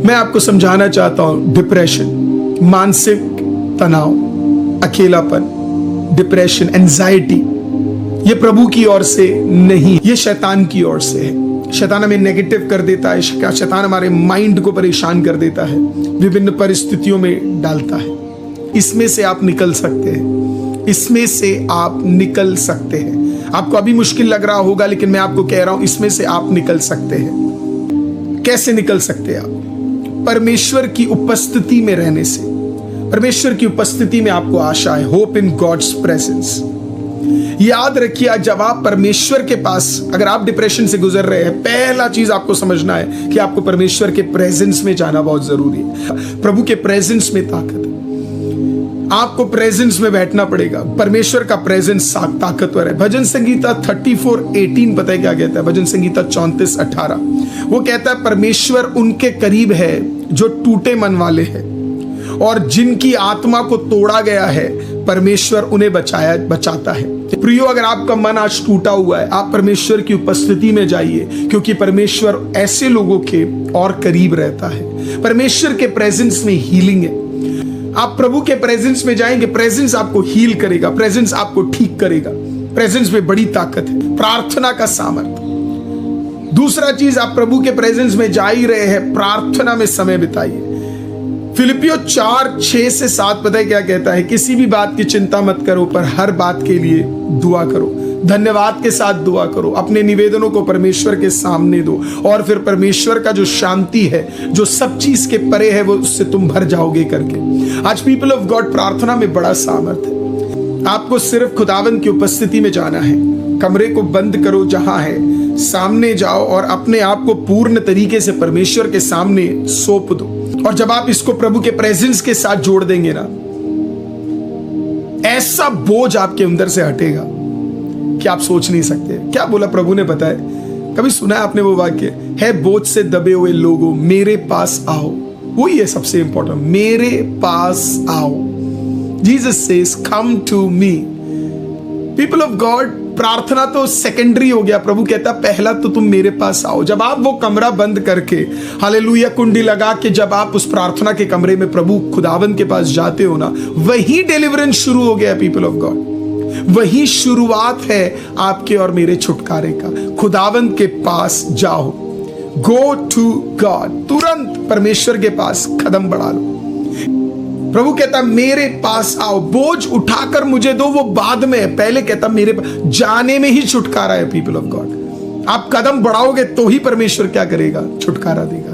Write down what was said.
मैं आपको समझाना चाहता हूं, डिप्रेशन, मानसिक तनाव, अकेलापन, डिप्रेशन, एंजाइटी, ये प्रभु की ओर से नहीं, ये शैतान की ओर से है। शैतान हमें नेगेटिव कर देता है, शैतान हमारे माइंड को परेशान कर देता है, विभिन्न परिस्थितियों में डालता है। इसमें से आप निकल सकते हैं, इसमें से आप निकल सकते हैं। आपको अभी मुश्किल लग रहा होगा, लेकिन मैं आपको कह रहा हूं इसमें से आप निकल सकते हैं। कैसे निकल सकते हैं आप? परमेश्वर की उपस्थिति में रहने से। परमेश्वर की उपस्थिति में आपको आशा है, होप इन गॉड्स प्रेजेंस। याद रखिए, जब आप परमेश्वर के पास, अगर आप डिप्रेशन से गुजर रहे हैं, पहला चीज आपको समझना है कि आपको परमेश्वर के प्रेजेंस में जाना बहुत जरूरी है। प्रभु के प्रेजेंस में ताकत है, आपको प्रेजेंस में बैठना पड़ेगा। परमेश्वर का प्रेजेंस ताकतवर है। भजन संगीता 34:18 पता है क्या कहता है? भजन संगीता 34:18 वो कहता है, परमेश्वर उनके करीब है जो टूटे मन वाले हैं, और जिनकी आत्मा को तोड़ा गया है परमेश्वर उन्हें बचाता है। प्रियो, अगर आपका मन आज टूटा हुआ है, आप परमेश्वर की उपस्थिति में जाइए, क्योंकि परमेश्वर ऐसे लोगों के और करीब रहता है। परमेश्वर के प्रेजेंस में हीलिंग है। आप प्रभु के प्रेजेंस में जाएंगे, प्रेजेंस आपको हील करेगा, प्रेजेंस आपको ठीक करेगा। प्रेजेंस में बड़ी ताकत है, प्रार्थना का सामर्थ्य। दूसरा चीज, आप प्रभु के प्रेजेंस में जा ही रहे हैं, प्रार्थना में समय बिताइए। फिलिपियों 4:6-7 पता है क्या कहता है? किसी भी बात की चिंता मत करो, पर हर बात के लिए दुआ करो, धन्यवाद के साथ दुआ करो, अपने निवेदनों को परमेश्वर के सामने दो, और फिर परमेश्वर का जो शांति है, जो सब चीज के परे है, वो उससे तुम भर जाओगे करके। आज पीपल ऑफ गॉड, प्रार्थना में बड़ा सामर्थ्य है। आपको सिर्फ खुदावंद की उपस्थिति में जाना है। कमरे को बंद करो जहां है, सामने जाओ और अपने आप को पूर्ण तरीके से परमेश्वर के सामने सौंप दो। और जब आप इसको प्रभु के प्रेजेंस के साथ जोड़ देंगे ना, ऐसा बोझ आपके अंदर से हटेगा कि आप सोच नहीं सकते। क्या बोला प्रभु ने बताया? कभी सुना है आपने वो वाक्य? है बोझ से दबे हुए लोगों, मेरे पास आओ। वही है सबसे इंपॉर्टेंट, मेरे पास आओ। Jesus says come to me. People of God, प्रार्थना तो सेकेंडरी हो गया। प्रभु कहता पहला तो तुम मेरे पास आओ। जब आप वो कमरा बंद करके, हालेलुया, कुंडी लगा के जब आप उस प्रार्थना के कमरे में प्रभु खुदावंद के पास जाते हो ना, वही डिलीवरेंस शुरू हो गया। पीपल ऑफ गॉड, वही शुरुआत है आपके और मेरे छुटकारे का। खुदावंद के पास जाओ, गो टू गॉड, तुरंत परमेश्वर के पास कदम बढ़ा लो। प्रभु कहता मेरे पास आओ, बोझ उठाकर मुझे दो, वो बाद में है। पहले कहता मेरे जाने में ही छुटकारा है। पीपल ऑफ गॉड, आप कदम बढ़ाओगे तो ही परमेश्वर क्या करेगा? छुटकारा देगा।